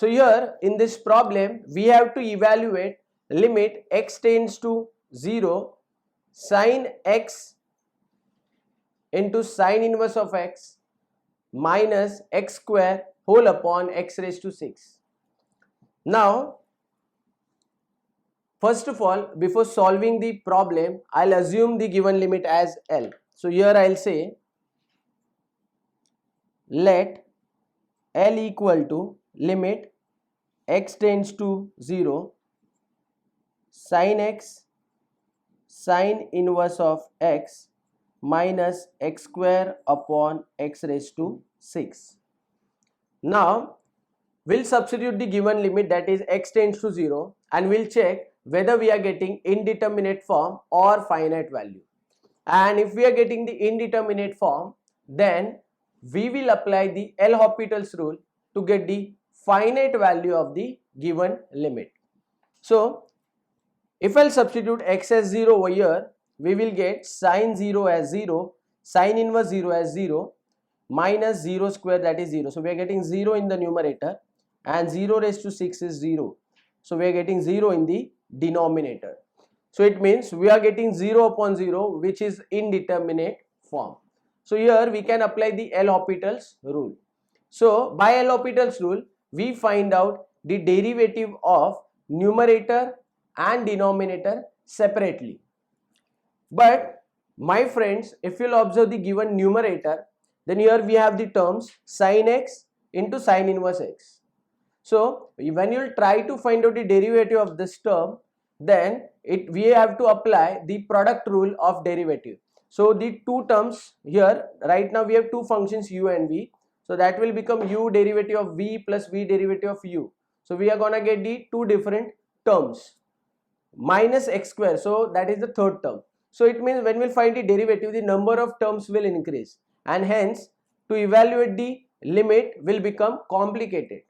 So here in this problem we have to evaluate limit x tends to 0 sin x into sin inverse of x minus x square whole upon x raised to 6. Now first of all, before solving the problem, I'll assume the given limit as L. So here I'll say let L equal to limit x tends to 0 sin x sin inverse of x minus x square upon x raised to 6. Now we'll substitute the given limit, that is x tends to 0, and we'll check whether we are getting indeterminate form or finite value. And if we are getting the indeterminate form, then we will apply the L'Hopital's rule to get the finite value of the given limit. So if I'll substitute x as 0 over here, we will get sin 0 as 0, sin inverse 0 as 0, minus 0 square, that is 0. So we are getting 0 in the numerator and 0 raised to 6 is 0. So we are getting 0 in the denominator. So it means we are getting 0 upon 0, which is indeterminate form. So here we can apply the L'Hopital's rule. So by L'Hopital's rule, we find out the derivative of numerator and denominator separately. But my friends, if you'll observe the given numerator, then here we have the terms sin x into sin inverse x. So when you'll try to find out the derivative of this term, then we have to apply the product rule of derivative. So the two terms here, right now we have two functions u and v. So that will become u derivative of v plus v derivative of u. So we are gonna get the two different terms minus x square. So that is the third term. So it means when we'll find the derivative, the number of terms will increase, and hence to evaluate the limit will become complicated.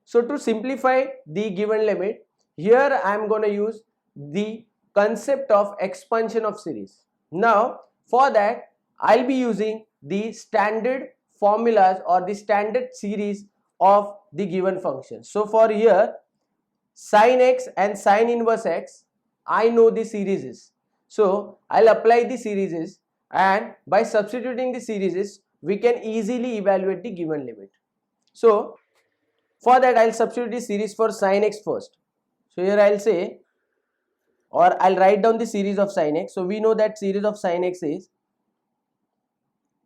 So to simplify the given limit, here I am going to use the concept of expansion of series. Now for that I'll be using the standard formulas or the standard series of the given function. So for here sin x and sin inverse x, I know the series is. So I'll apply the series, and by substituting the series we can easily evaluate the given limit. So for that I'll substitute the series for sin x first. So here I'll say, or I'll write down the series of sin x. So we know that series of sin x is,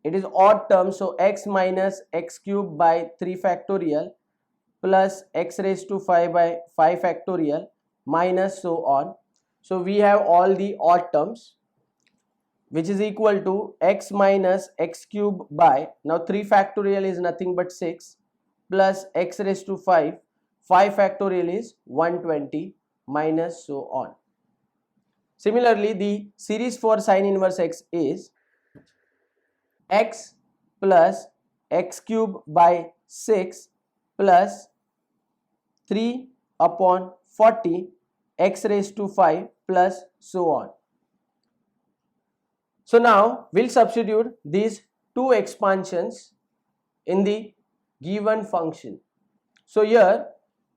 it is odd term, so x minus x cube by 3 factorial plus x raised to 5 by 5 factorial minus so on. So we have all the odd terms, which is equal to x minus x cube by, now 3 factorial is nothing but 6, plus x raised to 5 factorial is 120 minus so on. Similarly, the series for sin inverse x is x plus x cube by 6 plus 3 upon 40 x raised to 5 plus so on. So now we'll substitute these two expansions in the given function. So here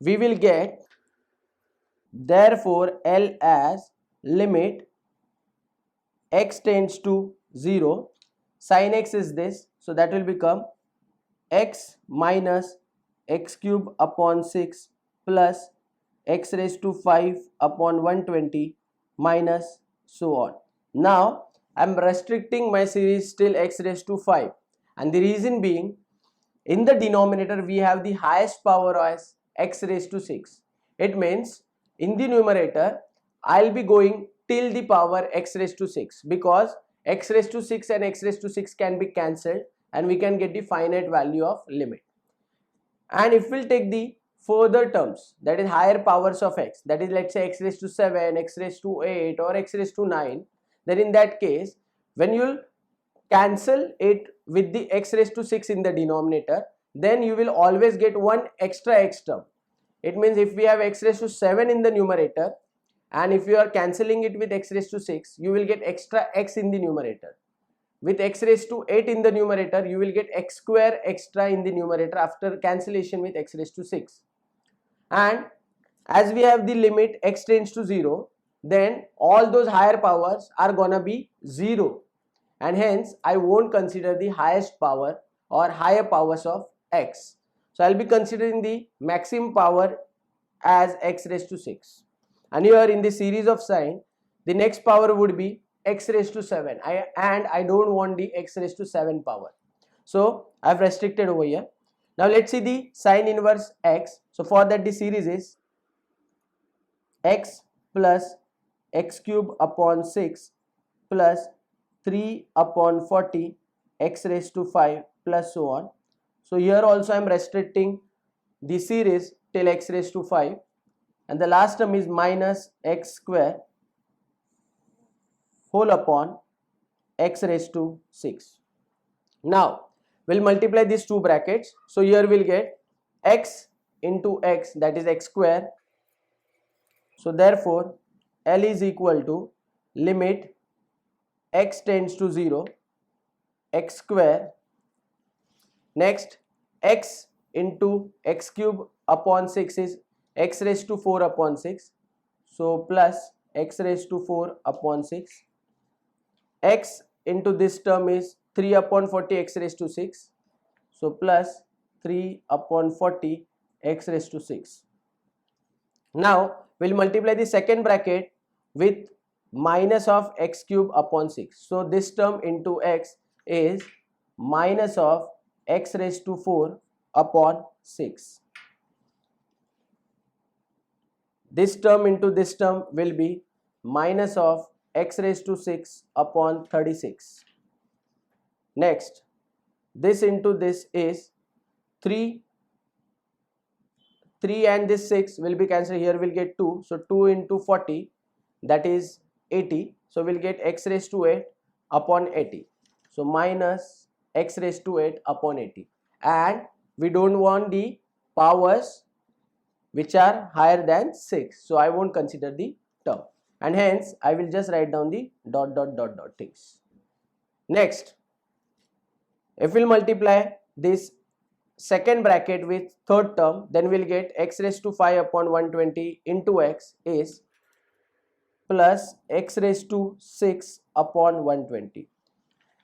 we will get, therefore L as limit x tends to 0, sin x is this, so that will become x minus x cube upon 6 plus x raised to 5 upon 120 minus so on. Now I am restricting my series till x raised to 5, and the reason being, in the denominator we have the highest power as x raised to 6. It means in the numerator I'll be going till the power x raised to 6, because x raised to 6 and x raised to 6 can be cancelled and we can get the finite value of limit. And if we'll take the further terms, that is higher powers of x, that is let's say x raised to 7, x raised to 8 or x raised to 9, then in that case when you'll cancel it with the x raised to 6 in the denominator, then you will always get one extra x term. It means if we have x raised to 7 in the numerator, and if you are cancelling it with x raised to 6, you will get extra x in the numerator. With x raised to 8 in the numerator, you will get x square extra in the numerator after cancellation with x raised to 6. and as we have the limit x tends to 0, then all those higher powers are gonna be 0, and hence I won't consider the highest power or higher powers of x. So I'll be considering the maximum power as x raised to 6, and here in the series of sign the next power would be x raised to 7, and I don't want the x raised to 7 power, so I've restricted over here. Now let's see the sine inverse x. So for that the series is x plus x cube upon 6 plus 3 upon 40 x raised to 5 plus so on. So here also I am restricting the series till x raised to 5, and the last term is minus x square whole upon x raised to 6. Now we'll multiply these two brackets. So here we'll get x into x, that is x square. So therefore L is equal to limit x tends to 0 x square, next x into x cube upon 6 is x raised to 4 upon 6, so plus x raised to 4 upon 6, x into this term is 3 upon 40 x raised to 6, so plus 3 upon 40 x raised to 6. Now we'll multiply the second bracket with minus of x cube upon 6. So this term into x is minus of x raised to 4 upon 6. This term into this term will be minus of x raised to 6 upon 36. Next, this into this is 3 and this 6 will be cancelled. Here we'll get 2. So 2 into 40, that is 80. So we'll get x raised to 8 upon 80. So minus x raised to 8 upon 80. And we don't want the powers which are higher than 6. So I won't consider the term. And hence I will just write down the dot things. Next, if we'll multiply this second bracket with third term, then we'll get x raised to 5 upon 120 into x is plus x raised to 6 upon 120.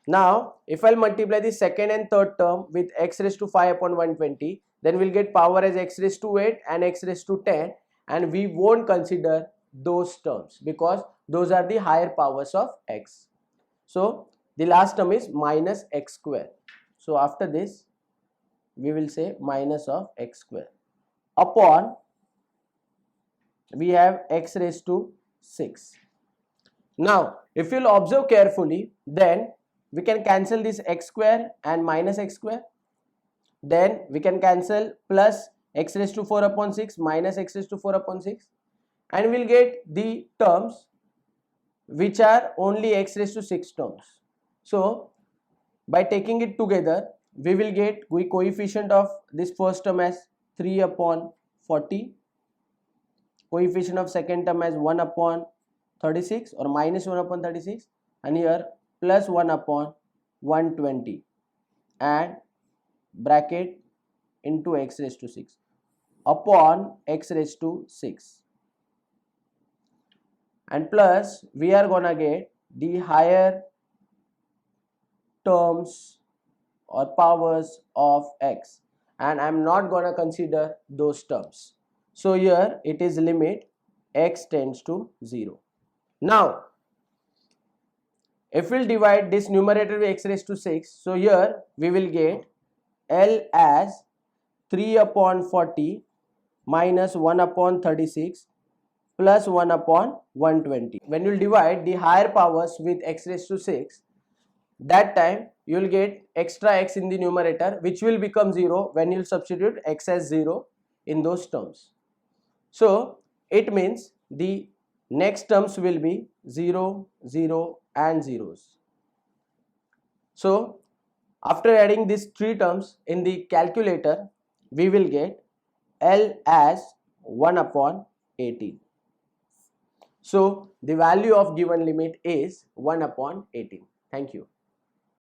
Now if I'll multiply the second and third term with x raised to 5 upon 120, then we'll get power as x raised to 8 and x raised to 10, and we won't consider those terms because those are the higher powers of x. So the last term is minus x square. So after this we will say minus of x square upon, we have x raised to 6. Now if you'll observe carefully, then we can cancel this x square and minus x square, then we can cancel plus x raised to 4 upon 6 minus x raised to 4 upon 6, and we'll get the terms which are only x raised to 6 terms. So by taking it together, we will get the coefficient of this first term as 3 upon 40, coefficient of second term as 1 upon 36 or minus 1 upon 36, and here plus 1 upon 120 and bracket into x raised to 6 upon x raised to 6, and plus we are gonna get the higher terms or powers of x, and I am not gonna consider those terms. So here it is limit x tends to 0. Now if we'll divide this numerator with x raised to 6, so here we will get L as 3 upon 40 minus 1 upon 36 plus 1 upon 120. When you will divide the higher powers with x raised to 6, that time you will get extra x in the numerator, which will become 0 when you will substitute x as 0 in those terms. So it means the next terms will be 0, 0 and zeros. So after adding these three terms in the calculator, we will get L as 1 upon 18. So the value of given limit is 1 upon 18. Thank you.